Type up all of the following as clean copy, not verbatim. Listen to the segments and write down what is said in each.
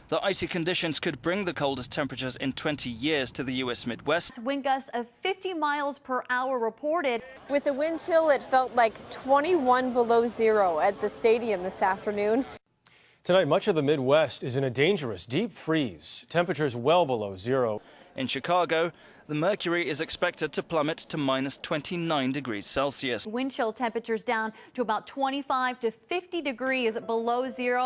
The icy conditions could bring the coldest temperatures in 20 years to the U.S. Midwest. Wind gusts of 50 miles per hour reported. With the wind chill, it felt like 21 below zero at the stadium this afternoon. Tonight, much of the Midwest is in a dangerous deep freeze. Temperatures well below zero. In Chicago, the mercury is expected to plummet to minus 29 degrees Celsius. Wind chill temperatures down to about 25 to 50 degrees below zero.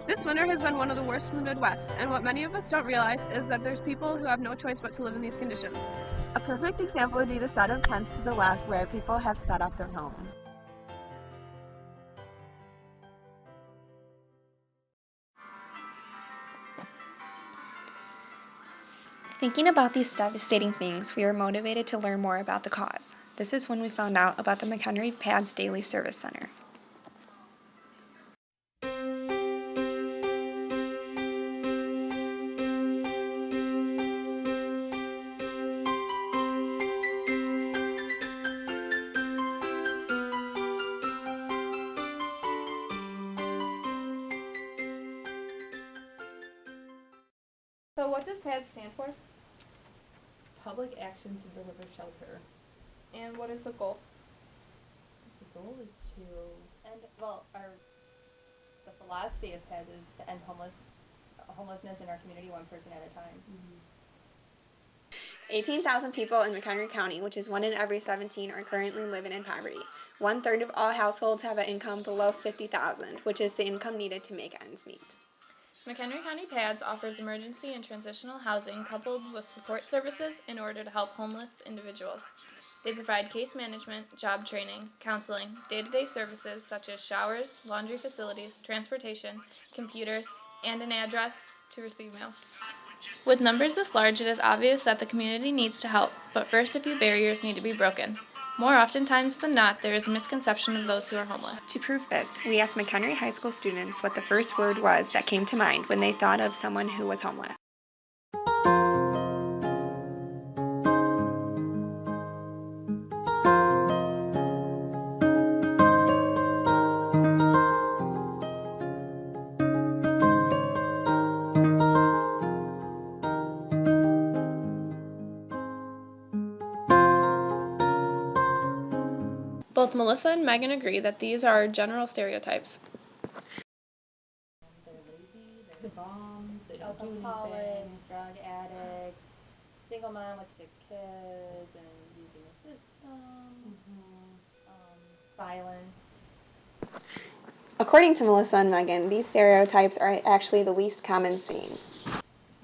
This winter has been one of the worst in the Midwest, and what many of us don't realize is that there's people who have no choice but to live in these conditions. A perfect example would be the set of tents to the left where people have set up their homes. Thinking about these devastating things, we were motivated to learn more about the cause. This is when we found out about the McHenry PADS Daily Service Center. So what does PADS stand for? Public Action to Deliver Shelter. And what is the goal? The goal is to end, the philosophy of PADS is to end homelessness in our community one person at a time. 18,000 people in McHenry County, which is 1 in every 17, are currently living in poverty. 1/3 of all households have an income below $50,000, which is the income needed to make ends meet. McHenry County PADS offers emergency and transitional housing coupled with support services in order to help homeless individuals. They provide case management, job training, counseling, day-to-day services such as showers, laundry facilities, transportation, computers, and an address to receive mail. With numbers this large, it is obvious that the community needs to help, but first a few barriers need to be broken. More oftentimes than not, there is a misconception of those who are homeless. To prove this, we asked McHenry High School students what the first word was that came to mind when they thought of someone who was homeless. Both Melissa and Megan agree that these are general stereotypes. They're lazy, they're bums, they don't do anything, drug addicts, single mom with 6 kids and using the system, violence. According to Melissa and Megan, these stereotypes are actually the least common seen.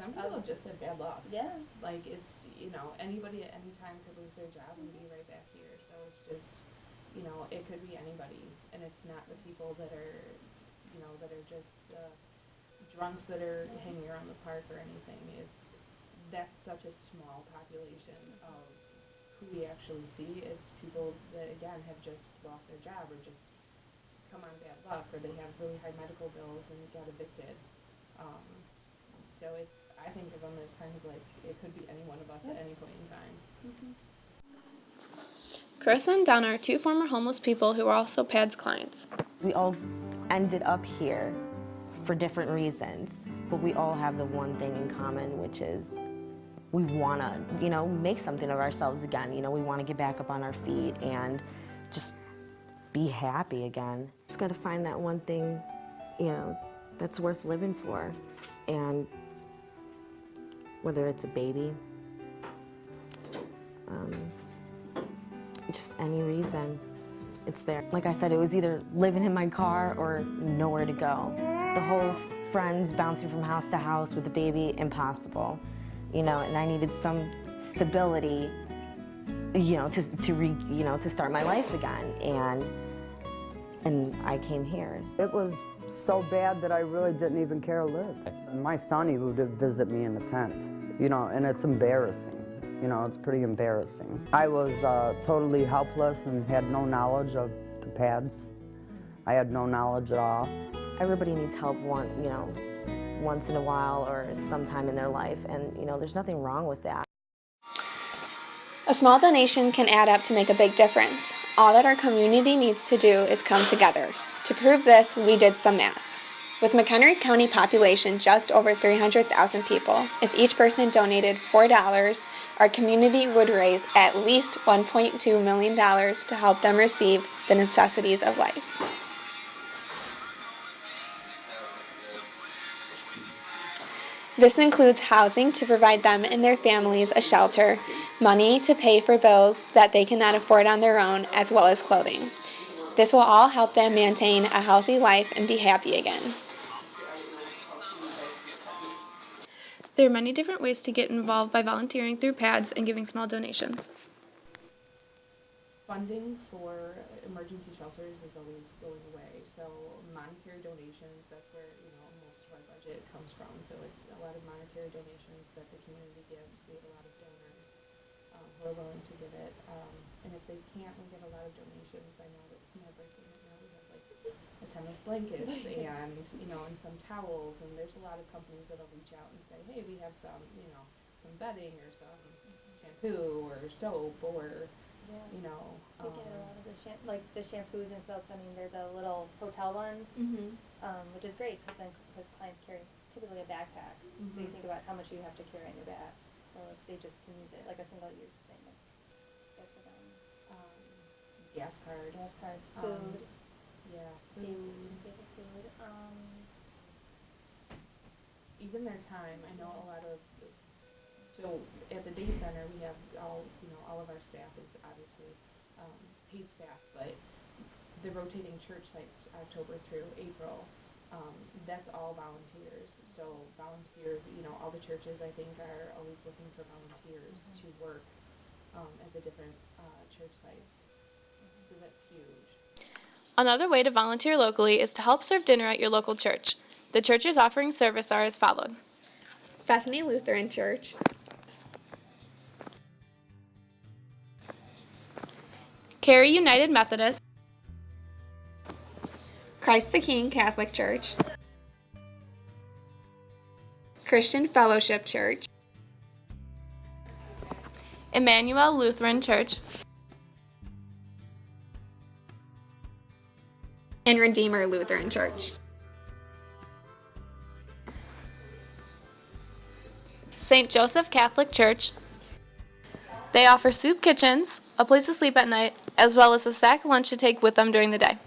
Some people just have bad luck. Yeah. Like, it's, anybody at any time could lose their job and be right back here. So it's just, it could be anybody. And it's not the people that are, that are just drunks that are hanging around the park or anything. That's such a small population of who we actually see. It's people that, again, have just lost their job or just come on bad luck, or they have really high medical bills and got evicted. So I think of them as kind of like, it could be any one of us at any point in time. Carissa and Donna are 2 former homeless people who are also PADS clients. We all ended up here for different reasons, but we all have the one thing in common, which is we want to, make something of ourselves again. We want to get back up on our feet and just be happy again. Just got to find that one thing, that's worth living for. And whether it's a baby, just any reason, it's there. Like I said, it was either living in my car or nowhere to go. The whole friends bouncing from house to house with the baby, impossible. And I needed some stability, to start my life again. And I came here. It was so bad that I really didn't even care to live. My son, he would visit me in the tent, and it's embarrassing. It's pretty embarrassing. I was totally helpless and had no knowledge of the pads. I had no knowledge at all. Everybody needs help once in a while or sometime in their life, and there's nothing wrong with that. A small donation can add up to make a big difference. All that our community needs to do is come together. To prove this, we did some math. With McHenry County population just over 300,000 people, if each person donated $4, our community would raise at least $1.2 million to help them receive the necessities of life. This includes housing to provide them and their families a shelter, money to pay for bills that they cannot afford on their own, as well as clothing. This will all help them maintain a healthy life and be happy again. There are many different ways to get involved by volunteering through PADS and giving small donations. Funding for emergency shelters is always going away, so monetary donations, that's where most of our budget comes from. So it's a lot of monetary donations that the community gives. We have a lot of donors who are willing to give it, and if they can't, we get a lot of donations. I know that some of our things now we have like a ton of blankets and and some towels, and there's a lot of companies that'll reach out and say, hey, we have some some bedding or some shampoo or soap or we get a lot of the shampoos and soaps. I mean, they're the little hotel ones, which is great because clients carry typically a backpack. So you think about how much you have to carry on your back. So if they just can use it like a single-use thing, it's good for them. Gas cards, food. Food. Even their time. I know a lot of. So at the day center, we have all of our staff is obviously paid staff, but the rotating church sites October through April, that's all volunteers. So volunteers, all the churches I think are always looking for volunteers to work at the different church sites. So that's huge. Another way to volunteer locally is to help serve dinner at your local church. The churches offering service are as followed: Bethany Lutheran Church, Cary United Methodist, Christ the King Catholic Church, Christian Fellowship Church, Emmanuel Lutheran Church, and Redeemer Lutheran Church. St. Joseph Catholic Church. They offer soup kitchens, a place to sleep at night, as well as a sack lunch to take with them during the day.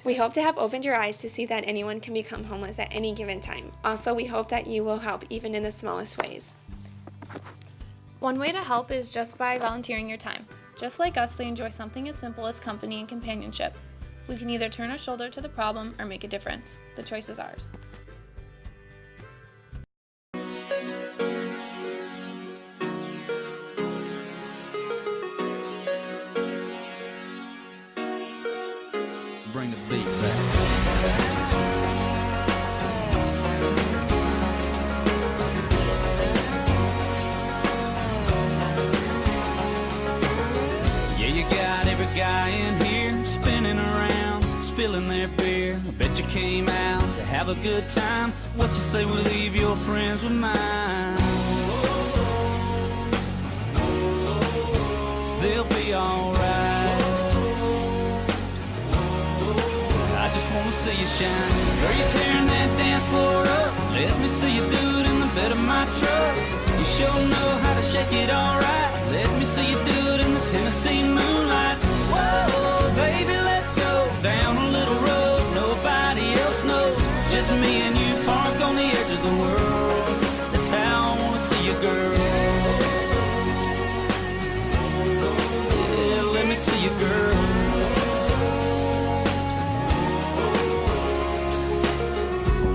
We hope to have opened your eyes to see that anyone can become homeless at any given time. Also, we hope that you will help even in the smallest ways. One way to help is just by volunteering your time. Just like us, they enjoy something as simple as company and companionship. We can either turn our shoulder to the problem or make a difference. The choice is ours. Bring the beat back. Yeah, you got every guy in here spinning around, spilling their beer. I bet you came out to have a good time. What you say we leave your friends with mine? They'll be alright. I just wanna see you shine. Girl, you tearing that dance floor up. Let me see you do it in the bed of my truck. You sure know how to shake it alright. Let me see you do it in the Tennessee moonlight. Whoa, baby, let's go down a little road nobody else knows. Just me and you parked on the edge of the world. That's how I wanna see you, girl. Yeah, let me see you, girl.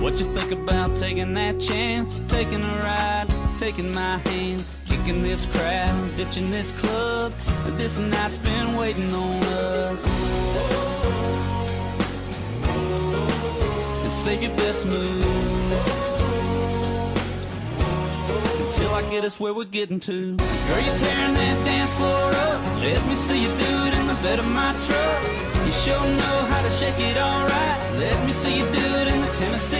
What you think about taking that chance, taking a ride, taking my hand, kicking this crowd, ditching this club? This night's been waiting on us. And save your best move until I get us where we're getting to. Girl, you're tearing that dance floor up. Let me see you do it in the bed of my truck. You sure know how to shake it all right. Let me see you do it in the Tennessee